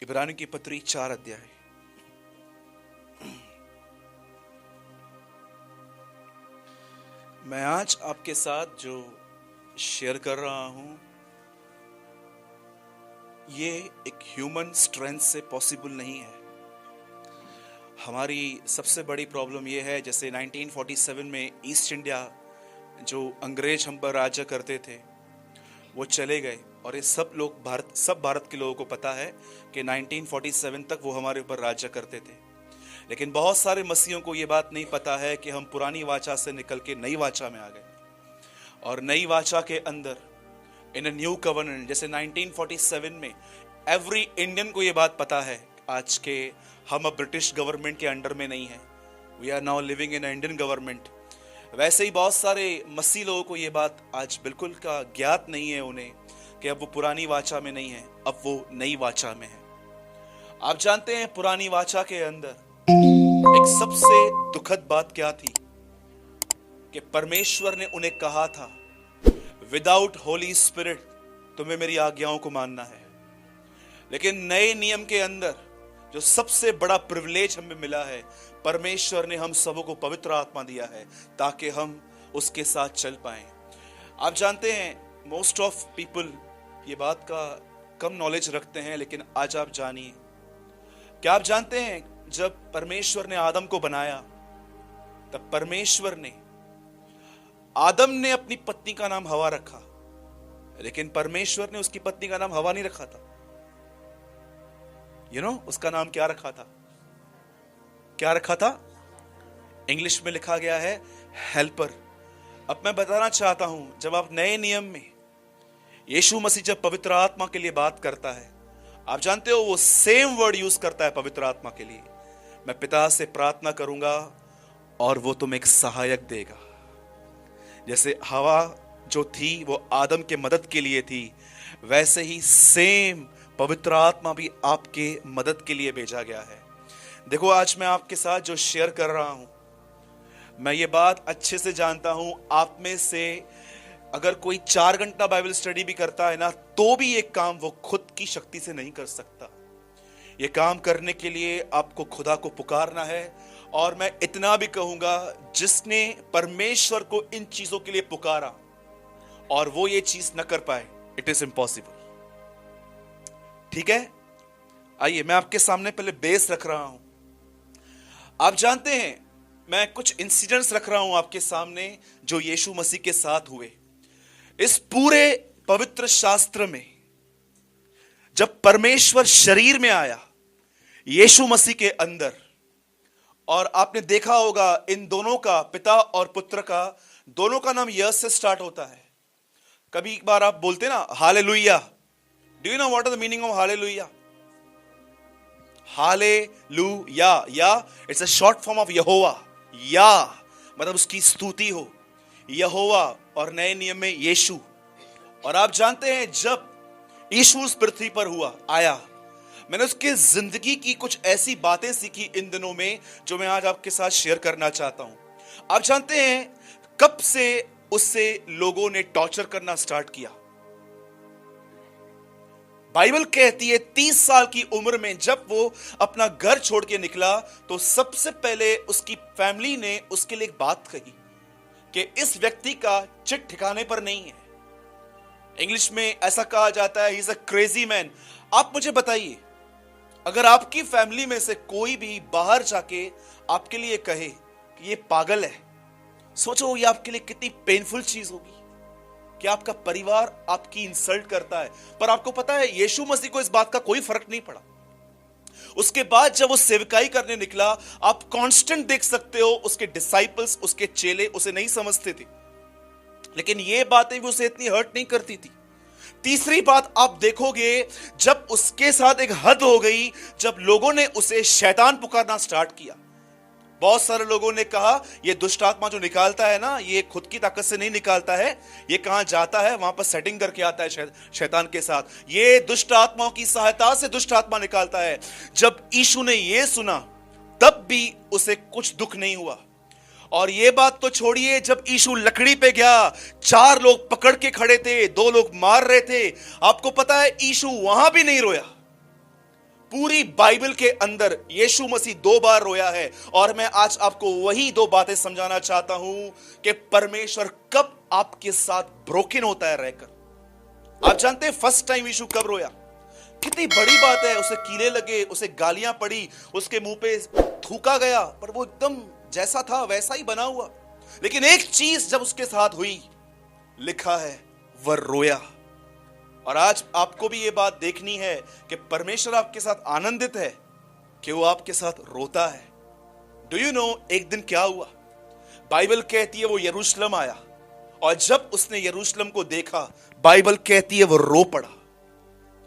इब्रानियों की पत्री 4 अध्याय। मैं आज आपके साथ जो शेयर कर रहा हूं, ये एक ह्यूमन स्ट्रेंथ से पॉसिबल नहीं है। हमारी सबसे बड़ी प्रॉब्लम ये है, जैसे 1947 में ईस्ट इंडिया जो अंग्रेज हम पर राज्य करते थे वो चले गए, और ये सब भारत के लोगों को पता है कि 1947 तक वो हमारे ऊपर राज्य करते थे। लेकिन बहुत सारे मसीहों को ये बात नहीं पता है कि हम पुरानी वाचा से निकल के नई वाचा में आ गए, और नई वाचा के अंदर इन अ न्यू कवर्नेंट, जैसे 1947 में एवरी इंडियन को ये बात पता है आज के हम अब ब्रिटिश गवर्नमेंट के अंडर में नहीं है, we are now living in Indian government. वैसे ही बहुत सारे मसीह लोगों को ये बात आज बिल्कुल का ज्ञात नहीं है उन्हें कि अब वो पुरानी वाचा में नहीं है, अब वो नई वाचा में है। आप जानते हैं पुरानी वाचा के अंदर एक सबसे दुखद बात क्या थी कि परमेश्वर ने उन्हें कहा था, विदाउट होली स्पिरिट तुम्हें मेरी आज्ञाओं को मानना है। लेकिन नए नियम के अंदर जो सबसे बड़ा प्रिविलेज हमें मिला है, परमेश्वर ने हम सबों को पवित्र आत्मा दिया है ताकि हम उसके साथ चल पाएं। आप जानते हैं मोस्ट ऑफ पीपल ये बात का कम नॉलेज रखते हैं, लेकिन आज आप जानिए। क्या आप जानते हैं जब परमेश्वर ने आदम को बनाया, तब परमेश्वर ने आदम ने अपनी पत्नी का नाम हवा रखा, लेकिन परमेश्वर ने उसकी पत्नी का नाम हवा नहीं रखा था। उसका नाम क्या रखा था? क्या रखा था? इंग्लिश में लिखा गया है हेल्पर। अब मैं बताना चाहता हूं, जब आप नए नियम में यीशु मसीह जब पवित्र आत्मा के लिए बात करता है, आप जानते हो वो सेम वर्ड यूज करता है पवित्र आत्मा के लिए। मैं पिता से प्रार्थना करूंगा और वो तुम्हें एक सहायक देगा। जैसे हवा जो थी वो आदम के मदद के लिए थी, वैसे ही सेम पवित्र आत्मा भी आपके मदद के लिए भेजा गया है। देखो, आज मैं आपके साथ जो शेयर कर रहा हूं, मैं ये बात अच्छे से जानता हूं, आप में से अगर कोई 4 घंटा बाइबल स्टडी भी करता है ना, तो भी ये काम वो खुद की शक्ति से नहीं कर सकता। ये काम करने के लिए आपको खुदा को पुकारना है। और मैं इतना भी कहूंगा, जिसने परमेश्वर को इन चीजों के लिए पुकारा और वो ये चीज न कर पाए, इट इज इम्पॉसिबल। ठीक है, आइए मैं आपके सामने पहले बेस रख रहा हूं। आप जानते हैं, मैं कुछ इंसिडेंट्स रख रहा हूं आपके सामने जो यीशु मसीह के साथ हुए। इस पूरे पवित्र शास्त्र में जब परमेश्वर शरीर में आया यीशु मसीह के अंदर, और आपने देखा होगा इन दोनों का, पिता और पुत्र का, दोनों का नाम यस से स्टार्ट होता है। कभी एक बार आप बोलते ना hallelujah. Do you know what is the meaning of hallelujah? Hallelujah, या it's a short form of Jehovah. या मतलब उसकी स्तुति हो, यहोवा, और नए नियम में यीशु। और आप जानते हैं जब यीशु इस पृथ्वी पर आया, मैंने उसके जिंदगी की कुछ ऐसी बातें सीखी इन दिनों में जो मैं आज आपके साथ शेयर करना चाहता हूं। आप जानते हैं कब से उससे लोगों ने टॉर्चर करना स्टार्ट किया? बाइबल कहती है 30 साल की उम्र में जब वो अपना घर छोड़ के निकला, तो सबसे पहले उसकी फैमिली ने उसके लिए एक बात कही कि इस व्यक्ति का चिट ठिकाने पर नहीं है। इंग्लिश में ऐसा कहा जाता है, he is a crazy man. आप मुझे बताइए, अगर आपकी फैमिली में से कोई भी बाहर जाके आपके लिए कहे कि ये पागल है, सोचो ये आपके लिए कितनी पेनफुल चीज होगी कि आपका परिवार आपकी इंसल्ट करता है। पर आपको पता है यीशु मसीह को इस बात का कोई फर्क नहीं पड़ा। उसके बाद जब वो सेवकाई करने निकला, आप कांस्टेंट देख सकते हो उसके डिसाइपल्स, उसके चेले उसे नहीं समझते थे, लेकिन ये बातें भी उसे इतनी हर्ट नहीं करती थी। तीसरी बात आप देखोगे, जब उसके साथ एक हद हो गई, जब लोगों ने उसे शैतान पुकारना स्टार्ट किया। बहुत सारे लोगों ने कहा ये दुष्ट आत्मा जो निकालता है ना, ये खुद की ताकत से नहीं निकालता है, ये कहां जाता है वहां पर सेटिंग करके आता है शैतान के साथ, ये दुष्ट आत्माओं की सहायता से दुष्ट आत्मा निकालता है। जब यीशु ने ये सुना, तब भी उसे कुछ दुख नहीं हुआ। और ये बात तो छोड़िए, जब यीशु लकड़ी पे गया, 4 लोग पकड़ के खड़े थे, 2 लोग मार रहे थे। आपको पता है यीशु वहां भी नहीं रोया। पूरी बाइबल के अंदर यीशु मसीह 2 बार रोया है, और मैं आज आपको वही 2 बातें समझाना चाहता हूं कि परमेश्वर कब आपके साथ ब्रोकन होता है रहकर। आप जानते हैं फर्स्ट टाइम यीशु कब रोया? कितनी बड़ी बात है, उसे कीले लगे, उसे गालियां पड़ी, उसके मुंह पे थूका गया, पर वो एकदम जैसा था वैसा ही बना हुआ। लेकिन एक चीज जब उसके साथ हुई, लिखा है वह रोया। और आज आपको भी ये बात देखनी है कि परमेश्वर आपके साथ आनंदित है कि वो आपके साथ रोता है। डू यू नो एक दिन क्या हुआ? बाइबल कहती है वो यरूशलेम आया, और जब उसने यरूशलेम को देखा, बाइबल कहती है वो रो पड़ा।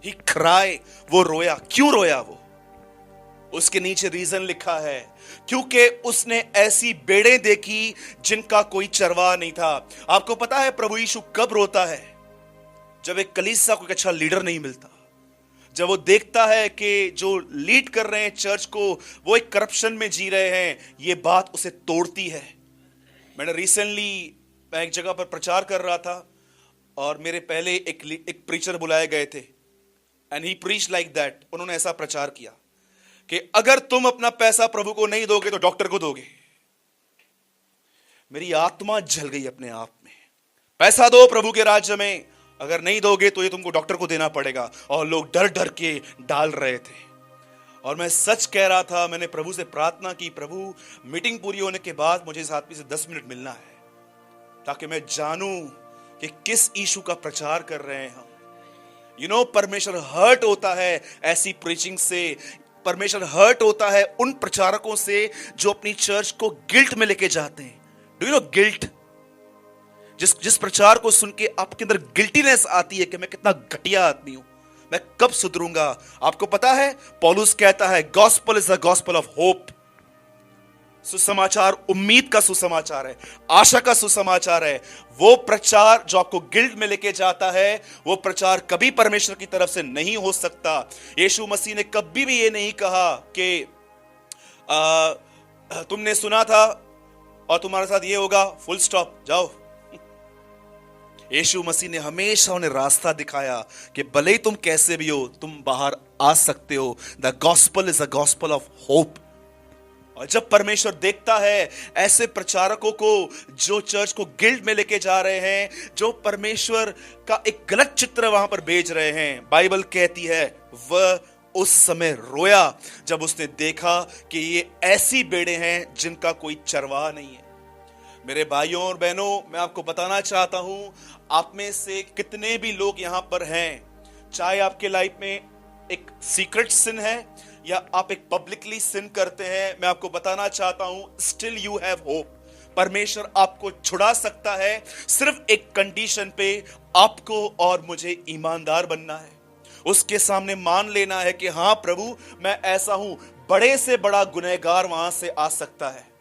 ही क्राई, वो रोया। क्यों रोया वो? उसके नीचे रीजन लिखा है, क्योंकि उसने ऐसी बेड़े देखी जिनका कोई चरवाहा नहीं था। आपको पता है प्रभु यीशु कब रोता है? जब एक कलीसिया को एक अच्छा लीडर नहीं मिलता, जब वो देखता है कि जो लीड कर रहे हैं चर्च को, वो एक करप्शन में जी रहे हैं, ये बात उसे तोड़ती है। मैंने रिसेंटली मैं एक जगह पर प्रचार कर रहा था, और मेरे पहले एक प्रीचर बुलाए गए थे, and he preach like that. उन्होंने ऐसा प्रचार किया कि अगर तुम अपना पैसा प्रभु को नहीं दोगे तो डॉक्टर को दोगे। मेरी आत्मा जल गई अपने आप में। पैसा दो प्रभु के राज्य में, अगर नहीं दोगे तो ये तुमको डॉक्टर को देना पड़ेगा। और लोग डर डर के डाल रहे थे, और मैं सच कह रहा था। मैंने प्रभु से प्रार्थना की, प्रभु मीटिंग पूरी होने के बाद मुझे इस आदमी से 10 मिनट मिलना है, ताकि मैं जानूं कि किस यीशु का प्रचार कर रहे हैं हम। यू नो, परमेश्वर हर्ट होता है ऐसी प्रीचिंग से। परमेश्वर हर्ट होता है उन प्रचारकों से जो अपनी चर्च को गिल्ट में लेके जाते हैं। Do you no guilt? जिस प्रचार को सुन के आपके अंदर गिल्टीनेस आती है कि मैं कितना घटिया आदमी हूं, मैं कब सुधरूंगा। आपको पता है पौलुस कहता है gospel is the gospel of hope. सुसमाचार उम्मीद का सुसमाचार है, आशा का सुसमाचार है। वो प्रचार जो आपको गिल्ट में लेके जाता है, वो प्रचार कभी परमेश्वर की तरफ से नहीं हो सकता। यीशु मसीह ने कभी भी ये नहीं कहा कि तुमने सुना था और तुम्हारे साथ ये होगा, फुल स्टॉप, जाओ। यीशु मसीह ने हमेशा उन्हें रास्ता दिखाया कि भले ही तुम कैसे भी हो, तुम बाहर आ सकते हो। The gospel is a gospel of hope. और जब परमेश्वर देखता है ऐसे प्रचारकों को जो चर्च को गिल्ट में लेके जा रहे हैं, जो परमेश्वर का एक गलत चित्र वहां पर भेज रहे हैं, बाइबल कहती है वह उस समय रोया जब उसने देखा कि ये ऐसी बेड़े हैं जिनका कोई चरवाहा नहीं है। मेरे भाइयों और बहनों, मैं आपको बताना चाहता हूं, आप में से कितने भी लोग यहां पर हैं, चाहे आपके लाइफ में एक सीक्रेट सिन है या आप एक पब्लिकली सिन करते हैं, मैं आपको बताना चाहता हूं, स्टिल यू हैव होप। परमेश्वर आपको छुड़ा सकता है, सिर्फ एक कंडीशन पे। आपको और मुझे ईमानदार बनना है, उसके सामने मान लेना है कि हां प्रभु, मैं ऐसा हूं, बड़े से बड़ा गुनहगार वहां से आ सकता है।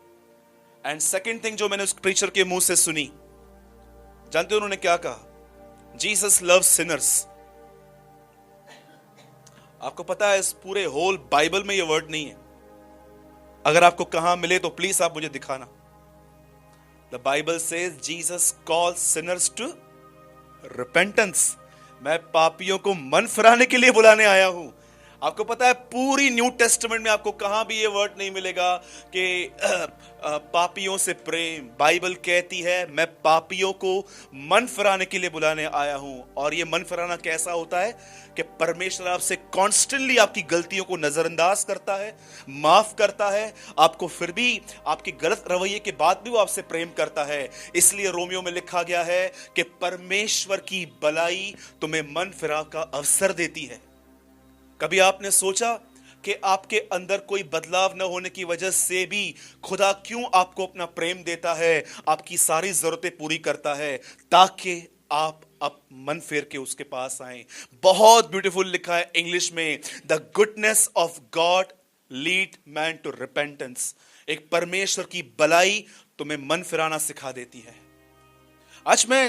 एंड सेकेंड थिंग जो मैंने उस प्रीचर के मुंह से सुनी, जानते हो उन्होंने क्या कहा? Jesus loves Sinners. आपको पता है इस पूरे होल बाइबल में ये वर्ड नहीं है। अगर आपको कहां मिले तो प्लीज आप मुझे दिखाना। The Bible says Jesus calls sinners to repentance. मैं पापियों को मन फिराने के लिए बुलाने आया हूं। आपको पता है पूरी न्यू टेस्टामेंट में आपको कहां भी ये वर्ड नहीं मिलेगा कि पापियों से प्रेम। बाइबल कहती है मैं पापियों को मन फिराने के लिए बुलाने आया हूं। और ये मन फिराना कैसा होता है कि परमेश्वर आपसे कॉन्स्टेंटली आपकी गलतियों को नजरअंदाज करता है, माफ करता है, आपको फिर भी आपके गलत रवैये के बाद भी वो आपसे प्रेम करता है। इसलिए रोमियो में लिखा गया है कि परमेश्वर की भलाई तुम्हें मन फिराव का अवसर देती है। कभी आपने सोचा कि आपके अंदर कोई बदलाव न होने की वजह से भी खुदा क्यों आपको अपना प्रेम देता है, आपकी सारी जरूरतें पूरी करता है, ताकि आप अब मन फेर के उसके पास आए। बहुत ब्यूटीफुल लिखा है इंग्लिश में, the goodness of God lead man to repentance. एक परमेश्वर की भलाई तुम्हें मन फिराना सिखा देती है। आज मैं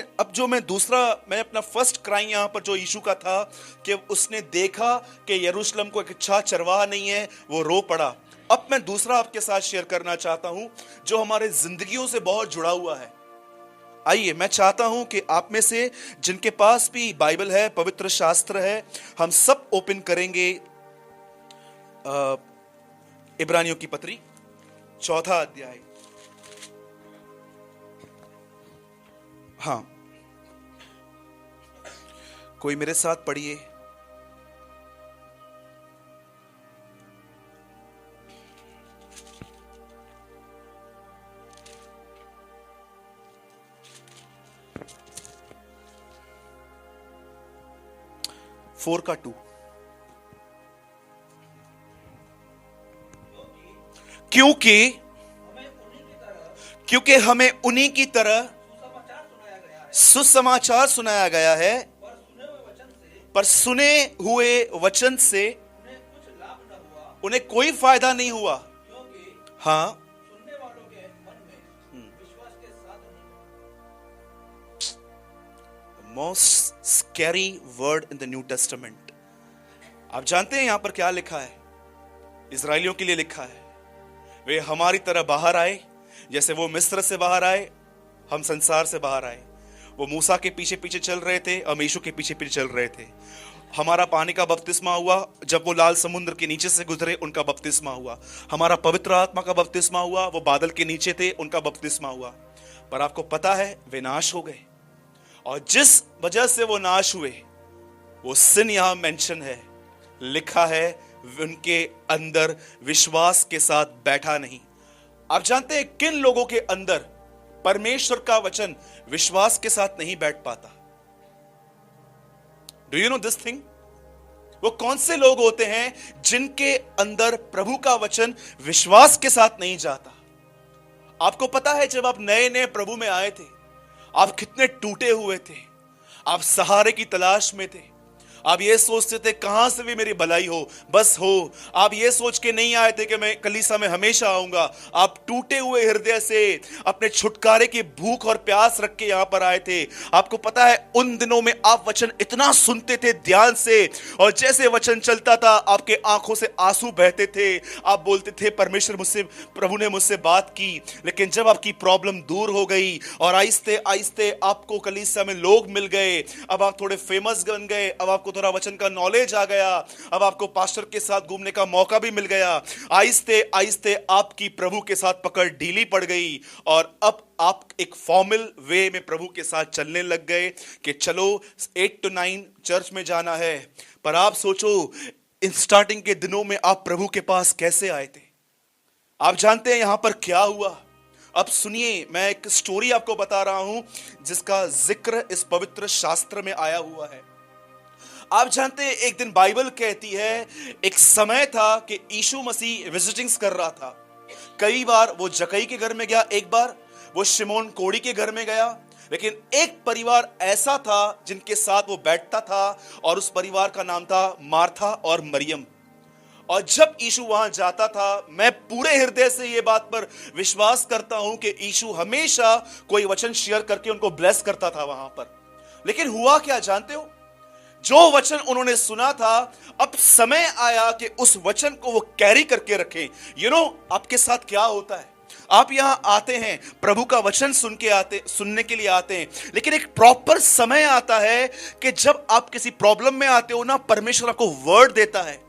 अपना फर्स्ट क्राइम यहां पर जो यीशु का था कि उसने देखा कि यरूशलेम को एक अच्छा चरवाहा नहीं है, वो रो पड़ा। अब मैं दूसरा आपके साथ शेयर करना चाहता हूं जो हमारे जिंदगियों से बहुत जुड़ा हुआ है। आइए, मैं चाहता हूं कि आप में से जिनके पास भी बाइबल है, पवित्र शास्त्र है, हम सब ओपन करेंगे इब्रानियों की पत्री 4 अध्याय। हाँ, कोई मेरे साथ पढ़िए। फोर का 2। क्योंकि हमें उन्हीं की तरह सुसमाचार सुनाया गया है, पर सुने हुए वचन से उन्हें कोई फायदा नहीं हुआ। हाँ, most scary word in the new testament. आप जानते हैं यहां पर क्या लिखा है? इजराइलियों के लिए लिखा है, वे हमारी तरह बाहर आए, जैसे वो मिस्र से बाहर आए, हम संसार से बाहर आए। वो मूसा के पीछे पीछे चल रहे थे, हम यीशु के पीछे पीछे चल रहे थे। हमारा पानी का बपतिस्मा हुआ जब वो लाल समुद्र के नीचे से गुजरे, उनका बपतिस्मा हुआ। हमारा पवित्र आत्मा का बपतिस्मा हुआ, वो बादल के नीचे थे, उनका बपतिस्मा हुआ। पर आपको पता है वे नाश हो गए, और जिस वजह से वो नाश हुए वो सिन यहां मेंशन है, लिखा है उनके अंदर विश्वास के साथ बैठा नहीं। आप जानते हैं किन लोगों के अंदर परमेश्वर का वचन विश्वास के साथ नहीं बैठ पाता? Do you no this thing? वो कौन से लोग होते हैं जिनके अंदर प्रभु का वचन विश्वास के साथ नहीं जाता? आपको पता है जब आप नए नए प्रभु में आए थे, आप कितने टूटे हुए थे, आप सहारे की तलाश में थे। आप ये सोचते थे कहां से भी मेरी भलाई हो, बस हो। आप ये सोच के नहीं आए थे कि मैं कलीसिया में हमेशा आऊंगा। आप टूटे हुए हृदय से अपने छुटकारे की भूख और प्यास रख के यहां पर आए थे। आपको पता है उन दिनों में आप वचन इतना सुनते थे ध्यान से, और जैसे वचन चलता था आपके आंखों से आंसू बहते थे। आप बोलते थे परमेश्वर मुझसे, प्रभु ने मुझसे बात की। लेकिन जब आपकी प्रॉब्लम दूर हो गई और आहिस्ते आहिस्ते आपको कलीसिया में लोग मिल गए, अब आप थोड़े फेमस बन गए, अब आपको थोड़ा वचन का नॉलेज आ गया, अब आपको पास्टर के साथ घूमने का मौका भी मिल गया, आहिस्ते आहिस्ते आपकी प्रभु के साथ पकड़ ढीली पड़ गई, और अब आप एक फॉर्मल वे में प्रभु के साथ चलने लग गए कि चलो 8 to 9 चर्च में जाना है। पर आप सोचो इन स्टार्टिंग के दिनों में आप प्रभु के पास कैसे आए थे? आप जानते हैं यहां पर क्या हुआ? अब सुनिए, मैं एक स्टोरी आपको बता रहा हूं जिसका जिक्र इस पवित्र शास्त्र में आया हुआ है। आप जानते हैं एक दिन बाइबल कहती है एक समय था कि यीशु मसीह विजिटिंग्स कर रहा था। कई बार वो जकई के घर में गया, एक बार वो शिमोन कोड़ी के घर में गया, लेकिन एक परिवार ऐसा था जिनके साथ वो बैठता था, और उस परिवार का नाम था मार्था और मरियम। और जब यीशु वहां जाता था, मैं पूरे हृदय से ये बात पर विश्वास करता हूं कि यीशु हमेशा कोई वचन शेयर करके उनको ब्लेस करता था वहां पर। लेकिन हुआ क्या जानते हो? जो वचन उन्होंने सुना था, अब समय आया कि उस वचन को वो कैरी करके रखें। यू नो, आपके साथ क्या होता है? आप यहां आते हैं, प्रभु का वचन सुनने के लिए आते हैं, लेकिन एक प्रॉपर समय आता है कि जब आप किसी प्रॉब्लम में आते हो ना, परमेश्वर आपको वर्ड देता है।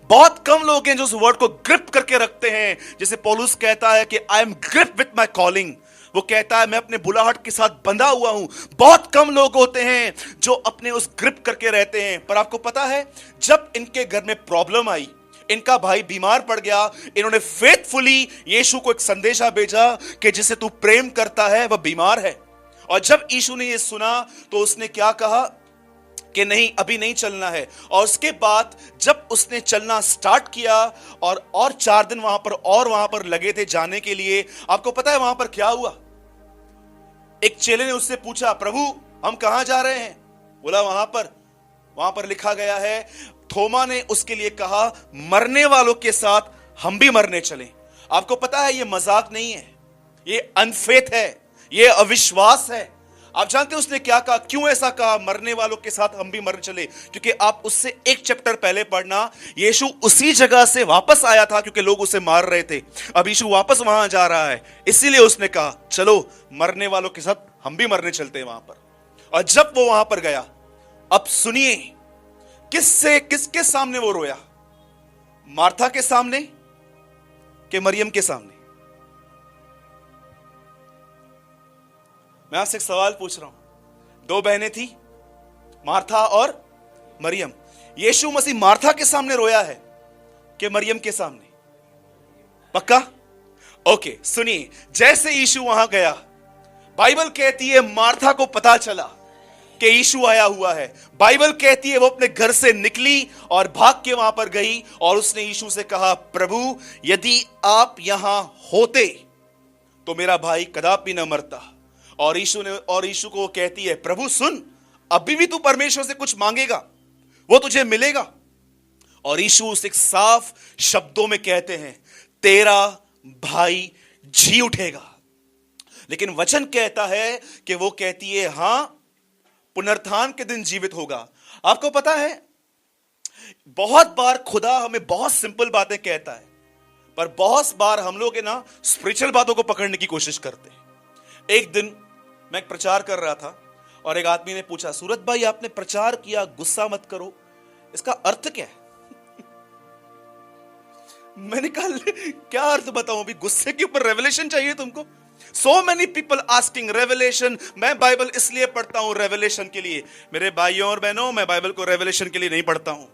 बहुत कम लोग हैं जो उस वर्ड को ग्रिप करके रखते हैं। जैसे पौलुस कहता है कि I am grip with my calling, वो कहता है मैं अपने बुलाहट के साथ बंधा हुआ हूं। बहुत कम लोग होते हैं जो अपने उस ग्रिप करके रहते हैं। पर आपको पता है जब इनके घर में प्रॉब्लम आई, इनका भाई बीमार पड़ गया, इन्होंने फेथफुली यीशु को एक संदेशा भेजा कि जिसे तू प्रेम करता है वह बीमार है। और जब यीशु ने यह सुना तो उसने क्या कहा कि नहीं, अभी नहीं चलना है। और उसके बाद जब उसने चलना स्टार्ट किया और 4 दिन वहां पर लगे थे जाने के लिए, आपको पता है वहां पर क्या हुआ? एक चेले ने उससे पूछा, प्रभु हम कहां जा रहे हैं? बोला वहां पर लिखा गया है। थोमा ने उसके लिए कहा, मरने वालों के साथ हम भी मरने चलें। आपको पता है ये मजाक नहीं है, ये अनफेथ है, ये अविश्वास है। आप जानते हैं उसने क्या कहा? क्यों ऐसा कहा, मरने वालों के साथ हम भी मरने चले? क्योंकि आप उससे एक चैप्टर पहले पढ़ना, यीशु उसी जगह से वापस आया था क्योंकि लोग उसे मार रहे थे। अब यीशु वापस वहां जा रहा है, इसीलिए उसने कहा चलो मरने वालों के साथ हम भी मरने चलते हैं वहां पर। और जब वो वहां पर गया, अब सुनिए किसके सामने वो रोया? मार्था के सामने कि मरियम के सामने? मैं आपसे एक सवाल पूछ रहा हूं। दो बहनें थी, मार्था और मरियम। यीशु मसीह मार्था के सामने रोया है कि मरियम के सामने? पक्का? ओके, सुनिए, जैसे यीशु वहां गया, बाइबल कहती है मार्था को पता चला कि यीशु आया हुआ है। बाइबल कहती है वो अपने घर से निकली और भाग के वहां पर गई और उसने यीशु से कहा, प्रभु यदि आप यहां होते तो मेरा भाई कदापि न मरता। और यीशु को कहती है, प्रभु सुन, अभी भी तू परमेश्वर से कुछ मांगेगा, वो तुझे मिलेगा। और यीशु उसे साफ शब्दों में कहते हैं, तेरा भाई जी उठेगा। लेकिन वचन कहता है कि वो कहती है, हां, पुनरुत्थान के दिन जीवित होगा। आपको पता है, बहुत बार खुदा हमें बहुत सिंपल बातें कहता है, पर बहुत बार हम लोग ना स्पिरिचुअल बातों को पकड़ने की कोशिश करते हैं। एक दिन मैं एक प्रचार कर रहा था और एक आदमी ने पूछा, सूरत भाई आपने प्रचार किया, गुस्सा मत करो, इसका अर्थ क्या है? मैंने कहा, क्या अर्थ बताऊं? अभी गुस्से के ऊपर रेवलेशन चाहिए तुमको? So many people asking revelation। मैं बाइबल इसलिए पढ़ता हूं रेवलेशन के लिए। मेरे भाइयों और बहनों, मैं बाइबल को रेवलेशन के लिए नहीं पढ़ता हूं।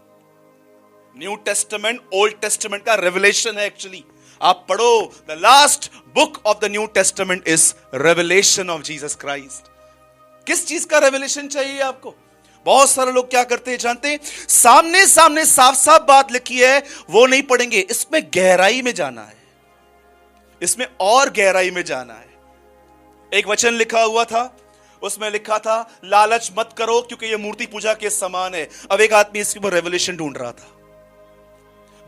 न्यू टेस्टामेंट ओल्ड टेस्टामेंट का रेवलेशन है एक्चुअली। आप पढ़ो, the last book of the new testament is revelation of Jesus Christ. किस चीज का रेवलेशन चाहिए आपको? बहुत सारे लोग क्या करते हैं जानते हैं? सामने सामने साफ साफ बात लिखी है वो नहीं पढ़ेंगे, इसमें गहराई में जाना है, इसमें और गहराई में जाना है। एक वचन लिखा हुआ था, उसमें लिखा था, लालच मत करो क्योंकि यह मूर्ति पूजा के समान है। अब एक आदमी इसके ऊपर रेवलेशन ढूंढ रहा था।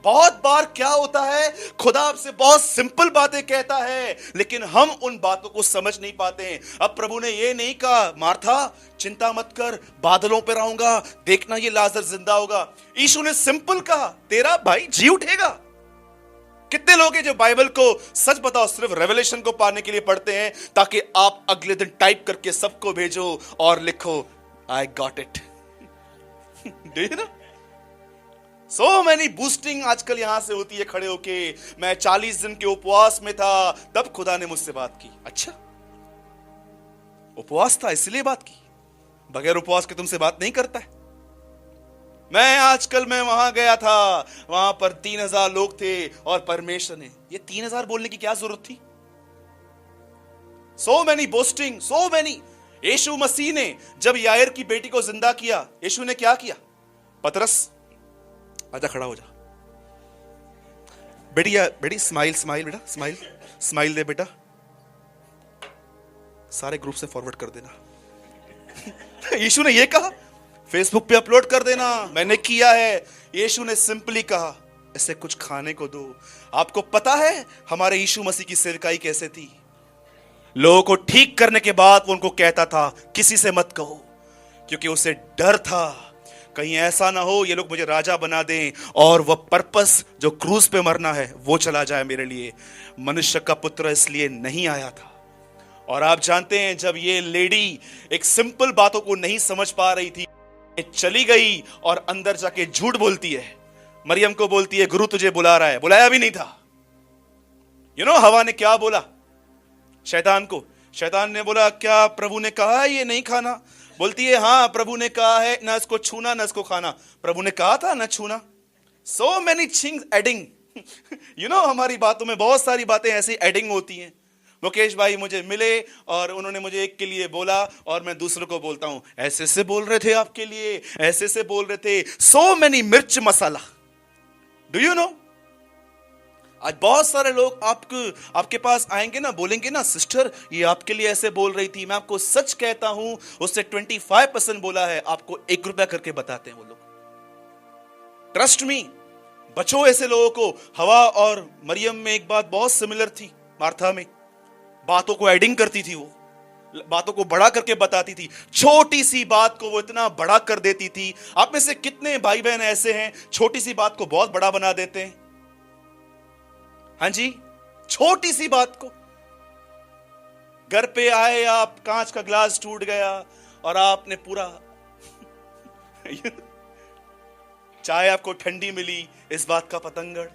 बहुत बार क्या होता है, खुदा आपसे बहुत सिंपल बातें कहता है, लेकिन हम उन बातों को समझ नहीं पाते हैं। अब प्रभु ने ये नहीं कहा, मार्था चिंता मत कर, बादलों पर रहूंगा, देखना ये लाजर जिंदा होगा। यीशु ने सिंपल कहा, तेरा भाई जी उठेगा। कितने लोग हैं जो बाइबल को, सच बताओ, सिर्फ रेवलेशन को पाने के लिए पढ़ते हैं ताकि आप अगले दिन टाइप करके सबको भेजो और लिखो, I got it. Do you no? So many boosting आजकल यहां से होती है खड़े होके, मैं 40 दिन के उपवास में था, तब खुदा ने मुझसे बात की। अच्छा, उपवास था इसलिए बात की? बगैर उपवास के तुमसे बात नहीं करता है। मैं वहां गया था, वहां पर 3000 लोग थे और परमेश्वर ने, ये 3000 बोलने की क्या जरूरत थी? So many boasting, so many. Yeshu Masih ने जब यायर की बेटी को जिंदा किया, यीशु ने क्या किया? पतरस आजा, खड़ा हो जा बेटी, स्माइल स्माइल बेटा, स्माइल स्माइल दे बेटा, सारे ग्रुप से फॉरवर्ड कर देना। यीशु ने ये कहा, फेसबुक पे अपलोड कर देना, मैंने किया है। यीशु ने सिंपली कहा, ऐसे कुछ खाने को दो। आपको पता है हमारे यीशु मसीह की सेवकाई कैसे थी? लोगों को ठीक करने के बाद वो उनको कहता था, किसी से मत कहो, क्योंकि उसे डर था कहीं ऐसा ना हो ये लोग मुझे राजा बना दें और वह पर्पस जो क्रूज पे मरना है वो चला जाए मेरे लिए। मनुष्य का पुत्र इसलिए नहीं आया था। और आप जानते हैं, जब ये लेडी एक सिंपल बातों को नहीं समझ पा रही थी, चली गई और अंदर जाके झूठ बोलती है। मरियम को बोलती है, गुरु तुझे बुला रहा है। बुलाया भी नहीं था। हवा ने क्या बोला शैतान को? शैतान ने बोला, क्या प्रभु ने कहा है ये नहीं खाना? बोलती है, हाँ प्रभु ने कहा है ना इसको छूना ना इसको खाना। प्रभु ने कहा था ना छूना। So many things adding. हमारी बातों में बहुत सारी बातें ऐसी एडिंग होती हैं। मुकेश भाई मुझे मिले और उन्होंने मुझे एक के लिए बोला और मैं दूसरों को बोलता हूं, ऐसे से बोल रहे थे आपके लिए, ऐसे से बोल रहे थे। सो मेनी मिर्च मसाला। डू यू नो, आज बहुत सारे लोग आपके पास आएंगे ना, बोलेंगे ना, सिस्टर ये आपके लिए ऐसे बोल रही थी। मैं आपको सच कहता हूं, उससे 25% बोला है, आपको 1 रुपया करके बताते हैं वो लोग। ट्रस्ट मी, बचो ऐसे लोगों को। हवा और मरियम में एक बात बहुत सिमिलर थी। मार्था में बातों को एडिंग करती थी, वो बातों को बड़ा करके बताती थी। छोटी सी बात को वो इतना बड़ा कर देती थी। आप में से कितने भाई बहन ऐसे हैं छोटी सी बात को बहुत बड़ा बना देते हैं? हाँ जी, छोटी सी बात को। घर पे आए आप, कांच का ग्लास टूट गया और आपने पूरा चाय आपको ठंडी मिली, इस बात का पतंगड़।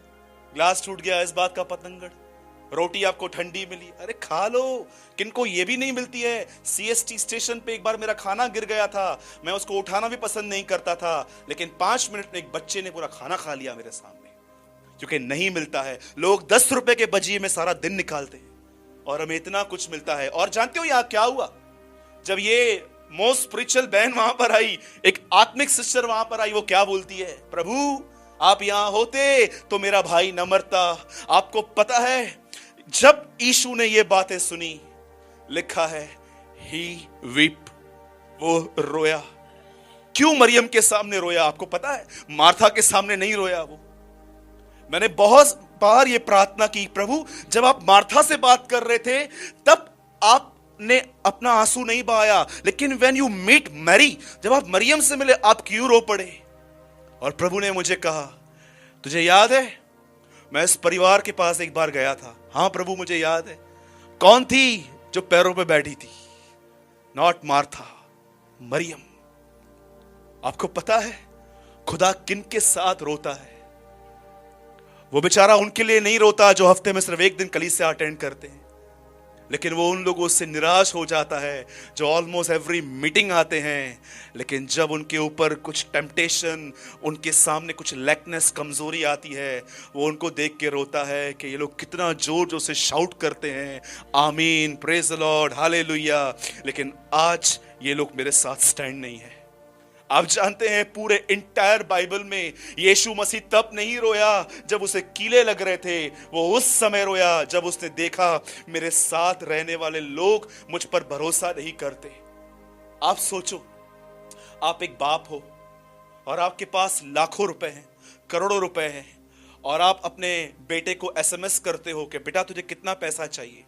ग्लास टूट गया, इस बात का पतंगड़। रोटी आपको ठंडी मिली, अरे खा लो। किनको ये भी नहीं मिलती है। सीएसटी स्टेशन पे एक बार मेरा खाना गिर गया था, मैं उसको उठाना भी पसंद नहीं करता था, लेकिन 5 मिनट में एक बच्चे ने पूरा खाना खा लिया मेरे सामने, क्योंकि नहीं मिलता है। लोग 10 रुपए के बजिए में सारा दिन निकालते हैं और हमें इतना कुछ मिलता है। और जानते हो यहां क्या हुआ? जब ये मोस्ट स्पिरिचुअल बहन वहां पर आई, एक आत्मिक सिस्टर वहां पर आई, वो क्या बोलती है? प्रभु आप यहां होते तो मेरा भाई न मरता। आपको पता है जब यीशु ने ये बातें सुनी, लिखा है ही वीप, वो रोया। क्यों मरियम के सामने रोया आपको पता है? मार्था के सामने नहीं रोया वो। मैंने बहुत बार ये प्रार्थना की, प्रभु जब आप मार्था से बात कर रहे थे तब आपने अपना आंसू नहीं बहाया, लेकिन व्हेन यू मीट मैरी, जब आप मरियम से मिले, आप क्यों रो पड़े? और प्रभु ने मुझे कहा, तुझे याद है मैं इस परिवार के पास एक बार गया था? हाँ प्रभु मुझे याद है। कौन थी जो पैरों पे बैठी थी? नॉट मार्था, मरियम। आपको पता है खुदा किन के साथ रोता है? वो बेचारा उनके लिए नहीं रोता जो हफ्ते में सिर्फ एक दिन कलीसिया अटेंड करते हैं, लेकिन वो उन लोगों से निराश हो जाता है जो ऑलमोस्ट एवरी मीटिंग आते हैं, लेकिन जब उनके ऊपर कुछ टेम्पटेशन, उनके सामने कुछ लैकनेस, कमजोरी आती है, वो उनको देख के रोता है कि ये लोग कितना जोर जोर से शाउट करते हैं, आमीन, प्रेज द लॉर्ड, हालेलुया, लेकिन आज ये लोग मेरे साथ स्टैंड नहीं है। आप जानते हैं पूरे इंटायर बाइबल में यीशु मसीह तब नहीं रोया जब उसे कीले लग रहे थे, वो उस समय रोया जब उसने देखा मेरे साथ रहने वाले लोग मुझ पर भरोसा नहीं करते। आप सोचो, आप एक बाप हो और आपके पास लाखों रुपए हैं, करोड़ों रुपए हैं, और आप अपने बेटे को एसएमएस करते हो कि बेटा तुझे कितना पैसा चाहिए,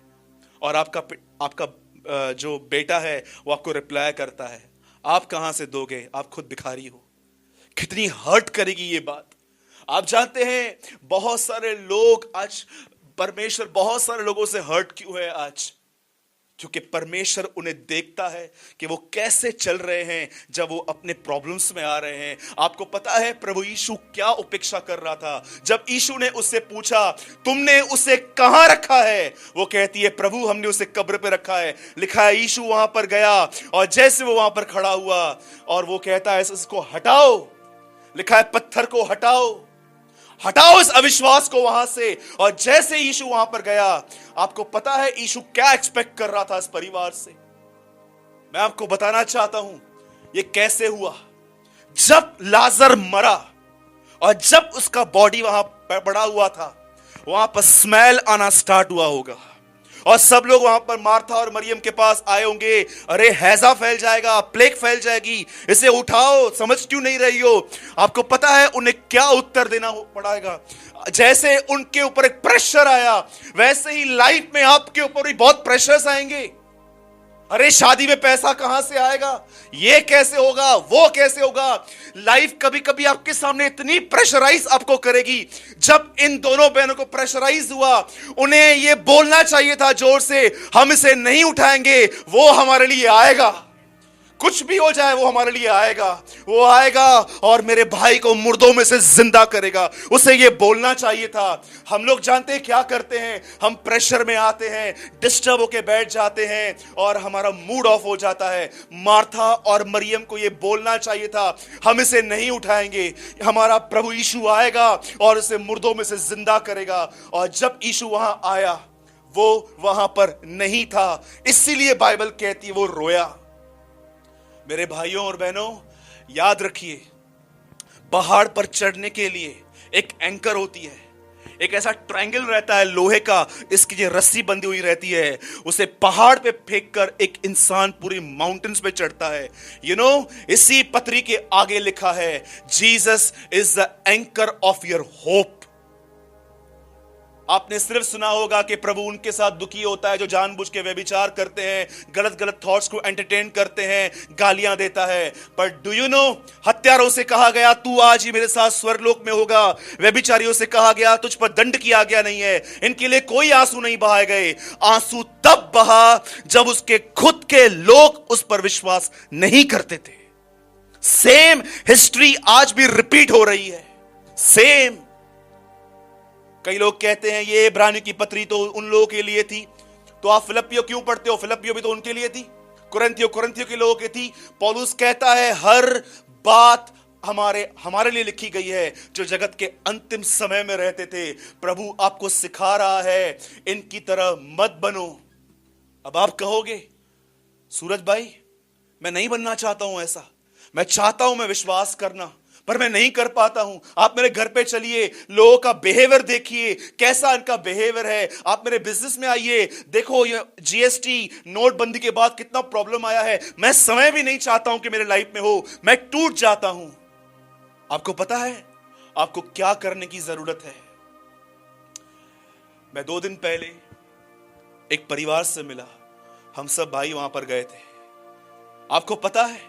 और आपका जो बेटा है वो आपको रिप्लाई करता है, आप कहां से दोगे, आप खुद भिखारी हो। कितनी हर्ट करेगी ये बात। आप जानते हैं बहुत सारे लोग आज, परमेश्वर बहुत सारे लोगों से हर्ट क्यों है आज? क्योंकि परमेश्वर उन्हें देखता है कि वो कैसे चल रहे हैं जब वो अपने प्रॉब्लम्स में आ रहे हैं। आपको पता है प्रभु यीशु क्या उपेक्षा कर रहा था? जब यीशु ने उससे पूछा तुमने उसे कहां रखा है, वो कहती है प्रभु हमने उसे कब्र पे रखा है। लिखा है यीशु वहां पर गया और जैसे वो वहां पर खड़ा हुआ और वो कहता है इसको हटाओ, लिखा है पत्थर को हटाओ, हटाओ इस अविश्वास को वहां से। और जैसे यीशु वहां पर गया, आपको पता है यीशु क्या एक्सपेक्ट कर रहा था इस परिवार से? मैं आपको बताना चाहता हूं ये कैसे हुआ। जब लाजर मरा और जब उसका बॉडी वहां पड़ा हुआ था, वहां पर स्मेल आना स्टार्ट हुआ होगा और सब लोग वहां पर मार्था और मरियम के पास आए होंगे, अरे हैजा फैल जाएगा, प्लेग फैल जाएगी, इसे उठाओ, समझ क्यों नहीं रही हो? आपको पता है उन्हें क्या उत्तर देना पड़ेगा? जैसे उनके ऊपर एक प्रेशर आया, वैसे ही लाइफ में आपके ऊपर भी बहुत प्रेशर्स आएंगे। अरे शादी में पैसा कहां से आएगा, ये कैसे होगा, वो कैसे होगा। लाइफ कभी कभी आपके सामने इतनी प्रेशराइज आपको करेगी। जब इन दोनों बहनों को प्रेशराइज हुआ, उन्हें ये बोलना चाहिए था जोर से, हम इसे नहीं उठाएंगे, वो हमारे लिए आएगा, कुछ भी हो जाए वो हमारे लिए आएगा, वो आएगा और मेरे भाई को मुर्दों में से जिंदा करेगा। उसे ये बोलना चाहिए था। हम लोग जानते हैं क्या करते हैं, हम प्रेशर में आते हैं, डिस्टर्ब होके बैठ जाते हैं और हमारा मूड ऑफ हो जाता है। मार्था और मरियम को ये बोलना चाहिए था, हम इसे नहीं उठाएंगे, हमारा प्रभु यीशु आएगा और इसे मुर्दों में से जिंदा करेगा। और जब यीशु वहां आया, वो वहां पर नहीं था, इसीलिए बाइबल कहती है वो रोया। मेरे भाइयों और बहनों, याद रखिए, पहाड़ पर चढ़ने के लिए एक एंकर होती है, एक ऐसा ट्रायंगल रहता है लोहे का, इसकी जो रस्सी बंधी हुई रहती है, उसे पहाड़ पे फेंककर एक इंसान पूरी माउंटेन्स पे चढ़ता है। इसी पत्री के आगे लिखा है, Jesus is the anchor of your hope. आपने सिर्फ सुना होगा कि प्रभु उनके साथ दुखी होता है जो जानबूझ के व्यभिचार करते हैं, गलत गलत थॉट्स को एंटरटेन करते हैं, गालियां देता है। पर डू यू नो, हत्यारों से कहा गया तू आज ही मेरे साथ स्वर्गलोक में होगा। व्यभिचारियों से कहा गया तुझ पर दंड की आज्ञा नहीं है। इनके लिए कोई आंसू नहीं बहाए गए। आंसू तब बहा जब उसके खुद के लोग उस पर विश्वास नहीं करते थे। सेम हिस्ट्री आज भी रिपीट हो रही है, सेम। कई लोग कहते हैं ये इब्रानियों की पत्री तो उन लोगों के लिए थी, तो आप फिलिपियो क्यों पढ़ते हो? फिलिपियो भी तो उनके लिए थी। कुरिन्थियों के लोगों की थी। पौलुस कहता है हर बात हमारे लिए लिखी गई है, जो जगत के अंतिम समय में रहते थे। प्रभु आपको सिखा रहा है इनकी तरह मत बनो। अब आप कहोगे सूरज भाई मैं नहीं बनना चाहता हूं ऐसा, मैं चाहता हूं मैं विश्वास करना, पर मैं नहीं कर पाता हूं। आप मेरे घर पे चलिए, लोगों का बिहेवियर देखिए, कैसा इनका बिहेवियर है। आप मेरे बिजनेस में आइए, देखो ये जीएसटी नोटबंदी के बाद कितना प्रॉब्लम आया है। मैं समय भी नहीं चाहता हूं कि मेरे लाइफ में हो, मैं टूट जाता हूं। आपको पता है आपको क्या करने की जरूरत है? मैं 2 दिन पहले एक परिवार से मिला, हम सब भाई वहां पर गए थे। आपको पता है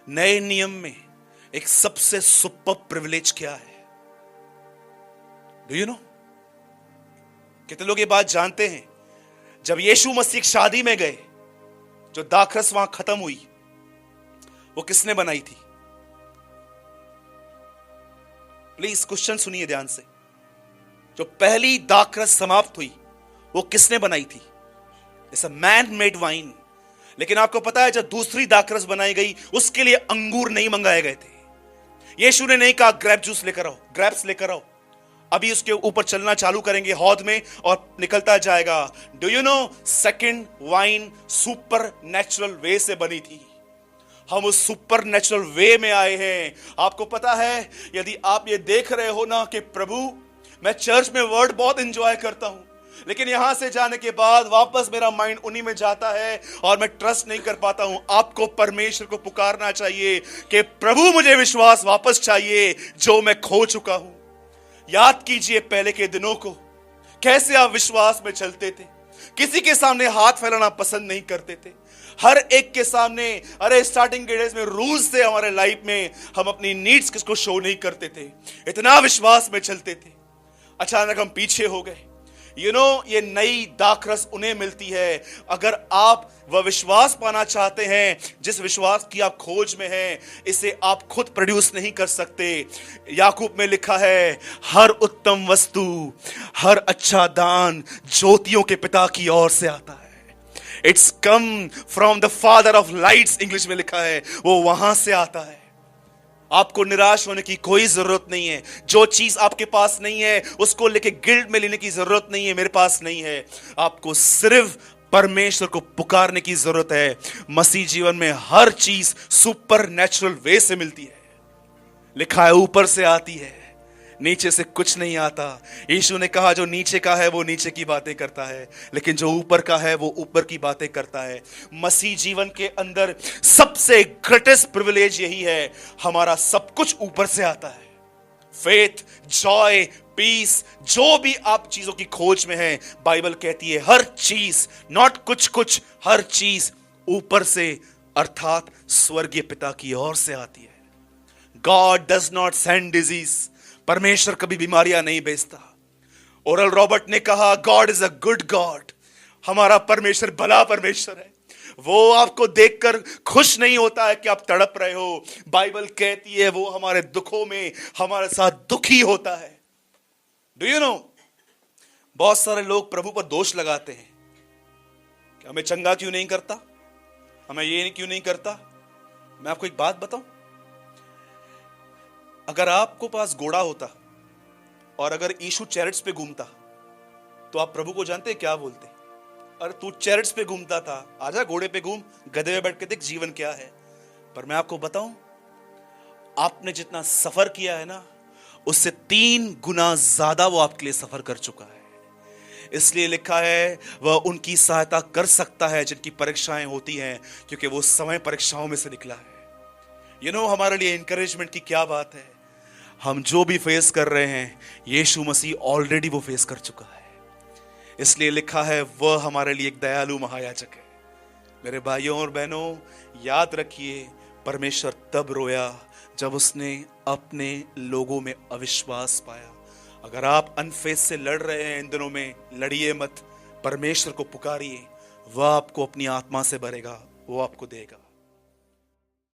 नए नियम में एक सबसे सुपर प्रिविलेज क्या है? Do you no? कितने लोग ये बात जानते हैं? जब यीशु मसीह शादी में गए, जो दाखरस वहां खत्म हुई, वो किसने बनाई थी? प्लीज क्वेश्चन सुनिए ध्यान से। जो पहली दाखरस समाप्त हुई वो किसने बनाई थी? It's a man made wine. लेकिन आपको पता है जब दूसरी दाखरस बनाई गई, उसके लिए अंगूर नहीं मंगाए गए थे। यीशु ने नहीं कहा ग्रेप जूस लेकर आओ, ग्रेप्स लेकर आओ, अभी उसके ऊपर चलना चालू करेंगे हौद में और निकलता जाएगा। Do you no second wine super natural way से बनी थी। हम उस सुपर नेचुरल वे में आए हैं। आपको पता है यदि आप ये देख रहे हो ना कि प्रभु मैं चर्च में वर्ड बहुत एंजॉय करता हूं, लेकिन यहां से जाने के बाद वापस मेरा माइंड उन्हीं में जाता है और मैं ट्रस्ट नहीं कर पाता हूं। आपको परमेश्वर को पुकारना चाहिए कि प्रभु मुझे विश्वास वापस चाहिए जो मैं खो चुका हूं। याद कीजिए पहले के दिनों को, कैसे आप विश्वास में चलते थे, किसी के सामने हाथ फैलाना पसंद नहीं करते थे, हर एक के सामने। अरे स्टार्टिंग के डेज में रूल्स थे हमारे लाइफ में, हम अपनी नीड्स किसको शो नहीं करते थे, इतना विश्वास में चलते थे। अचानक हम पीछे हो गए। यू नो ये नई दाखरस उन्हें मिलती है अगर आप वह विश्वास पाना चाहते हैं जिस विश्वास की आप खोज में हैं। इसे आप खुद प्रोड्यूस नहीं कर सकते। याकूब में लिखा है हर उत्तम वस्तु, हर अच्छा दान ज्योतियों के पिता की ओर से आता है। It's come from the father of lights, English में लिखा है, वो वहां से आता है। आपको निराश होने की कोई जरूरत नहीं है। जो चीज आपके पास नहीं है उसको लेके गिल्ट में लेने की जरूरत नहीं है, मेरे पास नहीं है। आपको सिर्फ परमेश्वर को पुकारने की जरूरत है। मसीह जीवन में हर चीज सुपर नेचुरल वे से मिलती है। लिखा है ऊपर से आती है, नीचे से कुछ नहीं आता। यीशु ने कहा जो नीचे का है वो नीचे की बातें करता है, लेकिन जो ऊपर का है वो ऊपर की बातें करता है। मसीह जीवन के अंदर सबसे ग्रेटेस्ट प्रिविलेज यही है, हमारा सब कुछ ऊपर से आता है। फेथ, जॉय, पीस, जो भी आप चीजों की खोज में हैं, बाइबल कहती है हर चीज, नॉट कुछ कुछ, हर चीज ऊपर से अर्थात स्वर्गीय पिता की ओर से आती है। God does not send disease, परमेश्वर कभी बीमारियां नहीं भेजता। ओरल रॉबर्ट ने कहा God is a good God, हमारा परमेश्वर भला परमेश्वर है। वो आपको देखकर खुश नहीं होता है कि आप तड़प रहे हो। बाइबल कहती है वो हमारे दुखों में हमारे साथ दुखी होता है। डू यू नो बहुत सारे लोग प्रभु पर दोष लगाते हैं कि हमें चंगा क्यों नहीं करता, हमें ये क्यों नहीं करता। मैं आपको एक बात बताऊं, अगर आपको पास घोड़ा होता और अगर यीशु चैरिट्स पे घूमता तो आप प्रभु को जानते क्या बोलते? अरे तू चैरिट्स पे घूमता था, आजा घोड़े पे घूम, गधे पे बैठ के देख जीवन क्या है। पर मैं आपको बताऊं, आपने जितना सफर किया है ना, उससे 3 गुना ज्यादा वो आपके लिए सफर कर चुका है। इसलिए लिखा है वह उनकी सहायता कर सकता है जिनकी परीक्षाएं होती हैं, क्योंकि वो समय परीक्षाओं में से निकला है। यू नो हमारे लिए इंकरेजमेंट की क्या बात है, हम जो भी फेस कर रहे हैं यीशु मसीह ऑलरेडी वो फेस कर चुका है। इसलिए लिखा है वह हमारे लिए एक दयालु महायाजक है। मेरे भाइयों और बहनों, याद रखिए परमेश्वर तब रोया जब उसने अपने लोगों में अविश्वास पाया। अगर आप अनफेथ से लड़ रहे हैं इन दिनों में, लड़िए मत, परमेश्वर को पुकारिए, वह आपको अपनी आत्मा से भरेगा, वो आपको देगा।